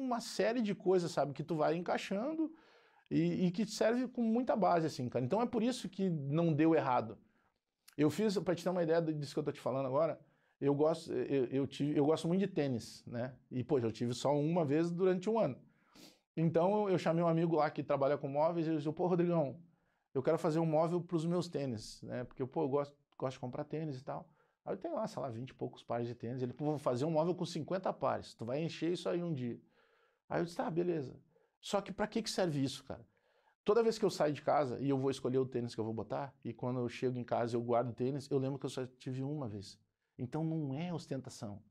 uma série de coisas, sabe, que tu vai encaixando e que serve com muita base, assim, cara. Então é por isso que não deu errado. Eu fiz, pra te ter uma ideia disso que eu tô te falando agora, eu gosto muito de tênis, né? E, pô, eu tive só uma vez durante um ano. Então eu chamei um amigo lá que trabalha com móveis e ele disse, pô, Rodrigão, eu quero fazer um móvel para os meus tênis, né? Porque, pô, eu gosto de comprar tênis e tal. Aí eu tenho lá, sei lá, 20 e poucos pares de tênis. Ele, pô, vou fazer um móvel com 50 pares. Tu vai encher isso aí um dia. Aí eu disse, tá, beleza. Só que pra que serve isso, cara? Toda vez que eu saio de casa e eu vou escolher o tênis que eu vou botar, e quando eu chego em casa eu guardo o tênis, eu lembro que eu só tive uma vez. Então não é ostentação.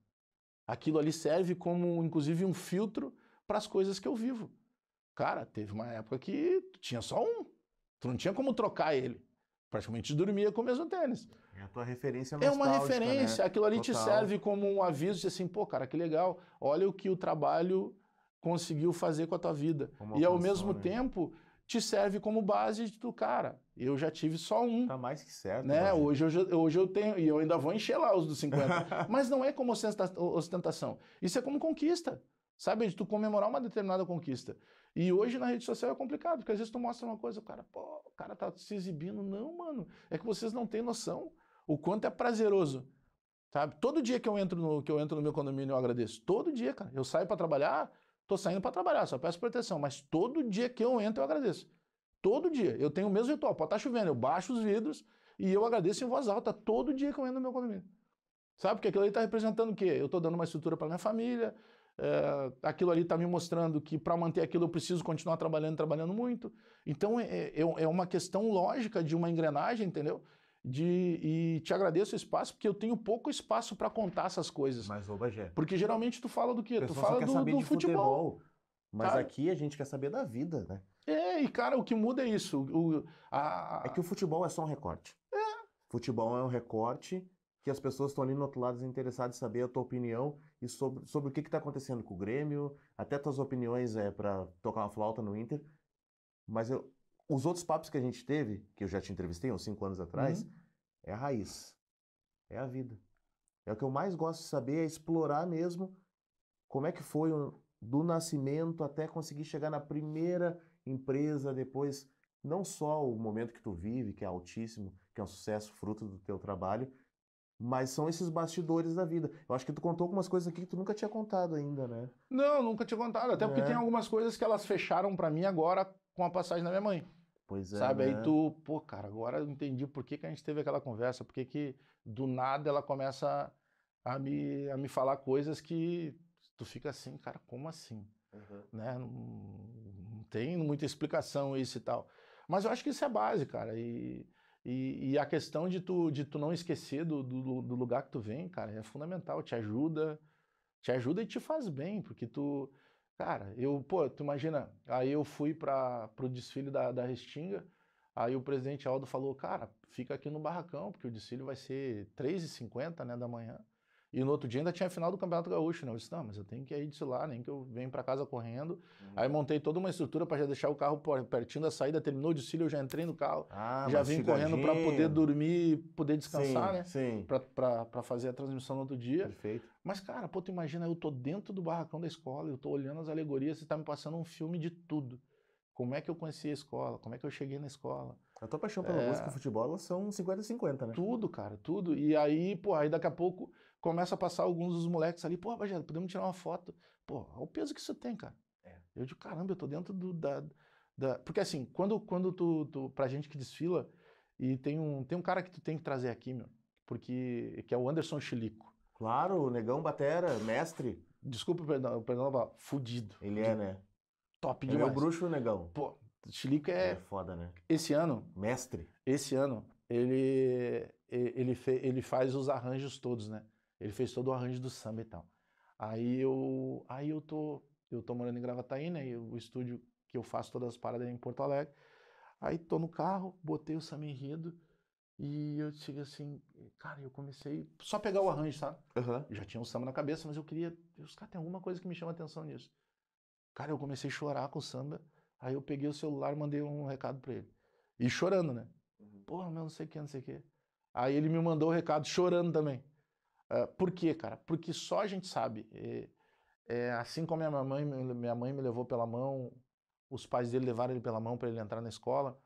Aquilo ali serve como, inclusive, um filtro para as coisas que eu vivo. Cara, teve uma época que tu tinha só um. Tu não tinha como trocar ele. Praticamente dormia com o mesmo tênis. É a tua referência É uma nostálgica, referência, né? aquilo ali te Total. serve como um aviso de assim, pô, cara, que legal, olha o que o trabalho conseguiu fazer com a tua vida. Como E ao alcançou, mesmo né? tempo te serve como base de tu, cara, eu já tive só um. Tá mais que certo, Né? Bagé. Hoje eu tenho, e eu ainda vou encher lá os dos 50. Mas não é como ostentação. Isso é como conquista. Sabe? De tu comemorar uma determinada conquista. E hoje na rede social é complicado, porque às vezes tu mostra uma coisa, o cara, pô, o cara tá se exibindo. Não, mano. É que vocês não têm noção o quanto é prazeroso. Sabe? Todo dia que eu entro no meu condomínio, eu agradeço. Todo dia, cara. Eu saio para trabalhar, tô saindo para trabalhar, só peço proteção. Mas todo dia que eu entro, eu agradeço. Todo dia. Eu tenho o mesmo ritual. Pode estar chovendo, eu baixo os vidros e eu agradeço em voz alta todo dia que eu entro no meu condomínio. Sabe? Porque aquilo ali está representando o quê? Eu estou dando uma estrutura para minha família, aquilo ali está me mostrando que para manter aquilo eu preciso continuar trabalhando muito. Então é uma questão lógica de uma engrenagem, entendeu? E te agradeço o espaço, porque eu tenho pouco espaço para contar essas coisas. Mas, ô Bagé, Porque geralmente tu fala do quê? o Tu pessoal só fala quer saber do de futebol. futebol. Mas Sabe? aqui a gente quer saber da vida, né? E cara, o que muda é isso. É que o futebol é só um recorte. Futebol é um recorte que as pessoas estão ali no outro lado interessadas em saber a tua opinião e sobre o que está acontecendo com o Grêmio, até tuas opiniões para tocar uma flauta no Inter. Mas os outros papos que a gente teve, que eu já te entrevistei uns 5 anos atrás, é a raiz, é a vida. É o que eu mais gosto de saber, é explorar mesmo como é que foi do nascimento até conseguir chegar na primeira empresa, depois não só o momento que tu vive, que é altíssimo, que é um sucesso fruto do teu trabalho, mas são esses bastidores da vida. Eu acho que tu contou algumas coisas aqui que tu nunca tinha contado ainda, né? Não, nunca tinha contado. Até porque tem É, algumas coisas que elas fecharam pra mim agora com a passagem da minha mãe. pois é, Sabe? Aí né? tu, pô, cara, agora eu entendi por que a gente teve aquela conversa, por que do nada ela começa a me falar coisas que tu fica assim, cara, como assim? Uhum. Né? Não tem muita explicação isso e tal. Mas eu acho que isso é base, cara. E a questão de tu não esquecer do lugar que tu vem, cara, é fundamental, te ajuda e te faz bem, porque tu, cara, pô, tu imagina, aí eu fui pro desfile da Restinga, aí o presidente Aldo falou, cara, fica aqui no barracão, porque o desfile vai ser 3h50, né, da manhã, e no outro dia ainda tinha a final do Campeonato Gaúcho, né, eu disse, não, mas eu tenho que ir disso lá, nem que eu venha para casa correndo, aí montei toda uma estrutura para já deixar o carro pertinho da saída, terminou o desfile, eu já entrei no carro, Ah, já vim correndo para poder mastigadinho. dormir, poder descansar, Sim, né, sim. para fazer a transmissão no outro dia. Perfeito. Mas, cara, pô, tu imagina, eu tô dentro do barracão da escola, eu tô olhando as alegorias, você tá me passando um filme de tudo. Como é que eu conheci a escola? Como é que eu cheguei na escola? A tua paixão pela música e futebol, elas são 50-50, né? Tudo, cara, tudo. E aí, pô, aí daqui a pouco começa a passar alguns dos moleques ali, pô, Bajé, podemos tirar uma foto. Pô, olha o peso que isso tem, cara. É. Eu digo, caramba, eu tô dentro Porque assim, quando pra gente que desfila, e tem um cara que tu tem que trazer aqui, meu, que é o Anderson Chilico. Claro, o Negão Batera, mestre, Desculpa, perdão, fudido. ele é, né? Top É meu demais. bruxo, o Negão. Pô, Chilico Ele é foda, né? esse ano, Mestre. ele faz os arranjos todos, né? Ele fez todo o arranjo do samba e tal. Aí eu tô morando em Gravataí, né? E o estúdio que eu faço todas as paradas é em Porto Alegre. Aí tô no carro, botei o samba enredo e eu cheguei assim, cara, eu comecei só a pegar o arranjo, sabe? Aham. Eu já tinha um samba na cabeça, mas eu queria, os caras tem alguma coisa que me chama a atenção nisso. Cara, eu comecei a chorar com o samba. Aí eu peguei o celular e mandei um recado pra ele. E chorando, né? Porra, meu, não sei o que, não sei o que. Aí ele me mandou o recado chorando também. Por quê, cara? Porque só a gente sabe. assim como minha mãe me levou pela mão, os pais dele levaram ele pela mão para ele entrar na escola,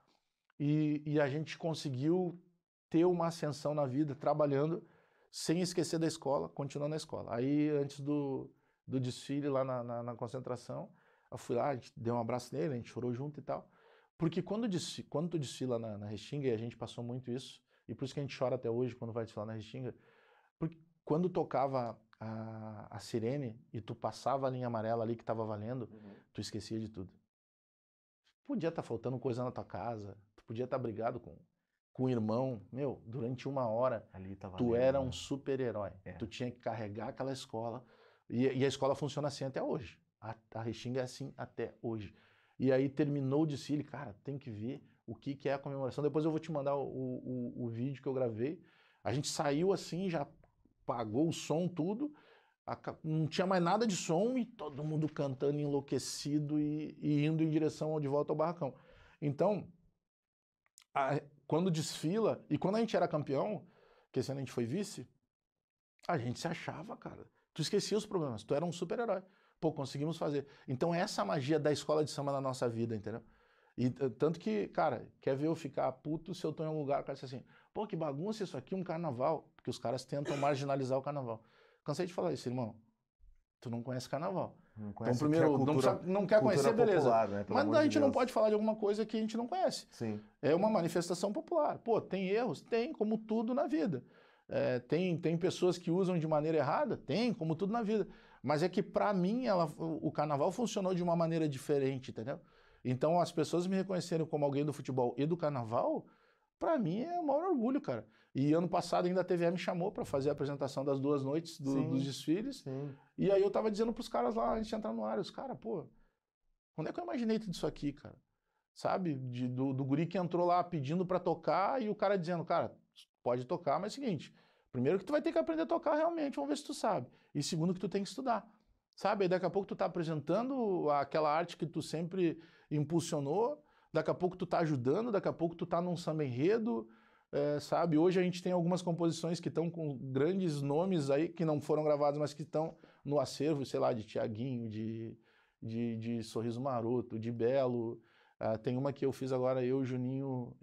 e a gente conseguiu ter uma ascensão na vida, trabalhando, sem esquecer da escola, continuando na escola. Aí, antes do desfile lá na concentração, eu fui lá, a gente deu um abraço nele, a gente chorou junto e tal. Porque quando tu desfila na Restinga, e a gente passou muito isso, e por isso que a gente chora até hoje quando vai desfilar na Restinga, porque quando tocava a sirene e tu passava a linha amarela ali que estava valendo, tu esquecia de tudo. Podia estar faltando coisa na tua casa, tu podia estar brigado com o irmão, durante 1 hora, Ali tá tu valendo, era né? um super-herói. Tu tinha que carregar aquela escola, e a escola funciona assim até hoje. A Restinga é assim até hoje. E aí terminou o desfile, cara, tem que ver o que é a comemoração. Depois eu vou te mandar o vídeo que eu gravei. A gente saiu assim, já pagou o som, tudo, não tinha mais nada de som e todo mundo cantando enlouquecido e indo em direção de volta ao barracão. Então, quando desfila, e quando a gente era campeão, que esse ano a gente foi vice, a gente se achava, cara. Tu esquecia os problemas, tu era um super-herói. Pô, conseguimos fazer. Então, essa magia da escola de samba na nossa vida, entendeu? E tanto que, cara, quer ver eu ficar puto se eu tô em um lugar, o cara diz assim, pô, que bagunça isso aqui, um carnaval. Porque os caras tentam marginalizar o carnaval. Cansei de falar isso, irmão. Tu não conhece carnaval. Não Então, conhece primeiro, não quer conhecer, beleza. popular, né? Pelo Mas amor a de gente não Deus. pode falar de alguma coisa que a gente não conhece. Sim. É uma manifestação popular. Pô, tem erros? Tem, como tudo na vida. Tem pessoas que usam de maneira errada? Tem, como tudo na vida. Mas é que, pra mim, o carnaval funcionou de uma maneira diferente, entendeu? Então, as pessoas me reconhecerem como alguém do futebol e do carnaval, pra mim é o maior orgulho, cara. E ano passado ainda a TVE me chamou pra fazer a apresentação das 2 noites dos desfiles. Sim. E aí eu tava dizendo pros caras lá, antes de entrar no ar, os caras, pô, quando é que eu imaginei tudo isso aqui, cara? Sabe? Do guri que entrou lá pedindo pra tocar e o cara dizendo, cara, pode tocar, mas é o seguinte, primeiro que tu vai ter que aprender a tocar realmente, vamos ver se tu sabe. E segundo que tu tem que estudar. Sabe? Aí daqui a pouco tu tá apresentando aquela arte que tu sempre impulsionou, daqui a pouco tu tá ajudando, daqui a pouco tu tá num samba enredo, sabe? Hoje a gente tem algumas composições que estão com grandes nomes aí, que não foram gravados, mas que estão no acervo, sei lá, de Tiaguinho, de Sorriso Maroto, de Belo. Tem uma que eu fiz agora, Juninho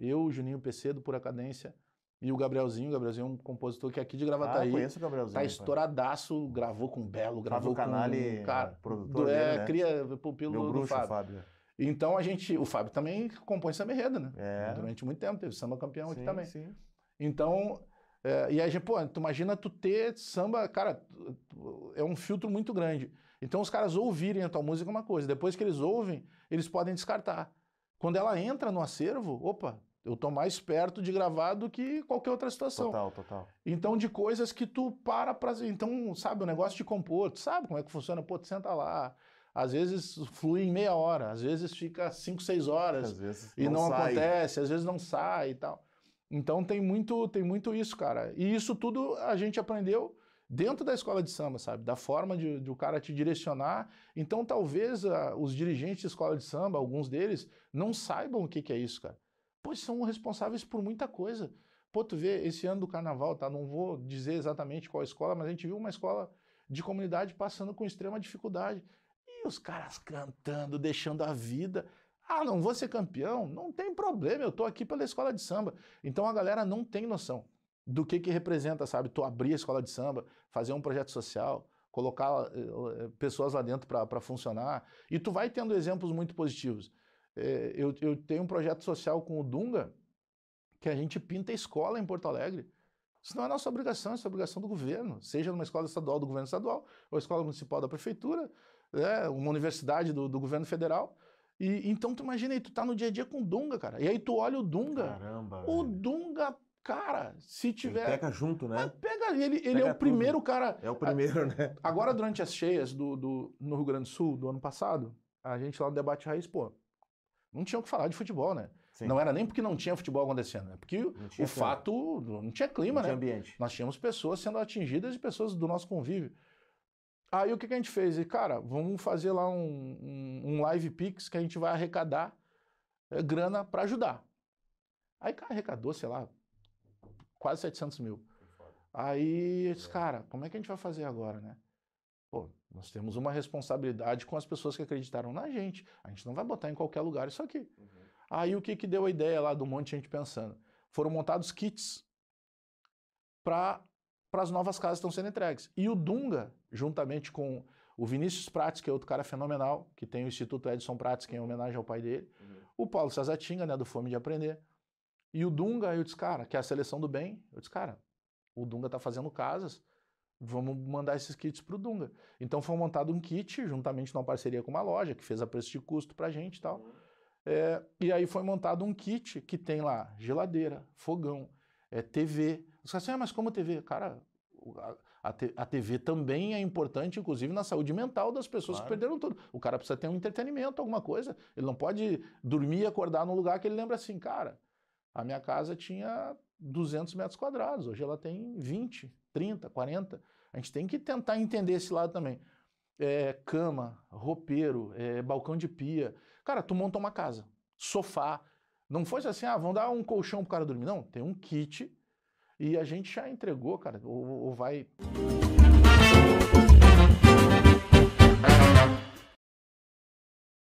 PC do Pura Cadência, e o Gabrielzinho é um compositor que é aqui de Gravataí. Conheço o Gabrielzinho. Tá estouradaço, gravou com Belo, gravou Fábio Canali, com... Cara, produtor dele, né? Cria pupilo Meu bruxo, do Fábio. Fábio. Então o Fábio também compõe samba enredo, né? Durante muito tempo, teve samba campeão aqui também. Sim. Então, e aí, pô, tu imagina tu ter samba, cara, é um filtro muito grande. Então os caras ouvirem a tua música é uma coisa, depois que eles ouvem, eles podem descartar. Quando ela entra no acervo, opa, eu tô mais perto de gravar do que qualquer outra situação. Total. Então, de coisas que tu para pra... Então, sabe, o negócio de compor, tu sabe como é que funciona? Pô, tu senta lá, às vezes flui em meia hora, às vezes fica 5, 6 horas. Às vezes e não acontece, às vezes não sai e tal. Então tem muito isso, cara. E isso tudo a gente aprendeu dentro da escola de samba, sabe? Da forma de o cara te direcionar. Então talvez os dirigentes de escola de samba, alguns deles, não saibam o que é isso, cara. Pois são responsáveis por muita coisa. Pô, tu vê, esse ano do carnaval, tá? Não vou dizer exatamente qual escola, mas a gente viu uma escola de comunidade passando com extrema dificuldade. E os caras cantando, deixando a vida. Não vou ser campeão? Não tem problema, eu tô aqui pela escola de samba. Então a galera não tem noção do que representa, sabe? Tu abrir a escola de samba, fazer um projeto social, colocar pessoas lá dentro para funcionar. E tu vai tendo exemplos muito positivos. Eu tenho um projeto social com o Dunga, que a gente pinta a escola em Porto Alegre. Isso não é nossa obrigação, isso é obrigação do governo, seja numa escola estadual do governo estadual, ou escola municipal da prefeitura, uma universidade do governo federal. E então tu imagina aí, tu tá no dia a dia com o Dunga, cara. E aí tu olha o Dunga. Caramba, o velho. Dunga, cara, se tiver... Ele pega junto, né? Ele é o primeiro cara... É o primeiro, né? Agora, durante as cheias no Rio Grande do Sul, do ano passado, a gente lá no Debate Raiz, pô, não tinha o que falar de futebol, né? Sim. Não era nem porque não tinha futebol acontecendo, né? Porque o fato não tinha clima, não tinha né? Ambiente. Nós tínhamos pessoas sendo atingidas e pessoas do nosso convívio. Aí o que a gente fez? E, cara, vamos fazer lá um live Pix que a gente vai arrecadar grana para ajudar. Aí, cara, arrecadou, sei lá, quase 700 mil. Aí, cara, como é que a gente vai fazer agora, né? Pô, Nós temos uma responsabilidade com as pessoas que acreditaram na gente. A gente não vai botar em qualquer lugar isso aqui. Aí o que deu a ideia lá do monte de gente pensando? Foram montados kits para as novas casas que estão sendo entregues. E o Dunga, juntamente com o Vinícius Prates, que é outro cara fenomenal, que tem o Instituto Edson Prates, que é em homenagem ao pai dele, o Paulo Sazatinga, né, do Fome de Aprender, e o Dunga, eu disse, cara, que é a Seleção do Bem, eu disse, cara, o Dunga tá fazendo casas, vamos mandar esses kits pro Dunga. Então foi montado um kit, juntamente numa parceria com uma loja, que fez a preço de custo pra gente e tal. E aí foi montado um kit que tem lá geladeira, fogão, TV. Os caras assim, mas como TV? Cara, a TV também é importante, inclusive, na saúde mental das pessoas que perderam tudo. O cara precisa ter um entretenimento, alguma coisa. Ele não pode dormir e acordar num lugar que ele lembra assim, cara, a minha casa tinha 200 metros quadrados, hoje ela tem 20, 30, 40. A gente tem que tentar entender esse lado também. Cama, roupeiro, balcão de pia. Cara, tu monta uma casa, sofá. Não foi assim, vão dar um colchão pro cara dormir. Não, tem um kit e a gente já entregou, cara, ou vai...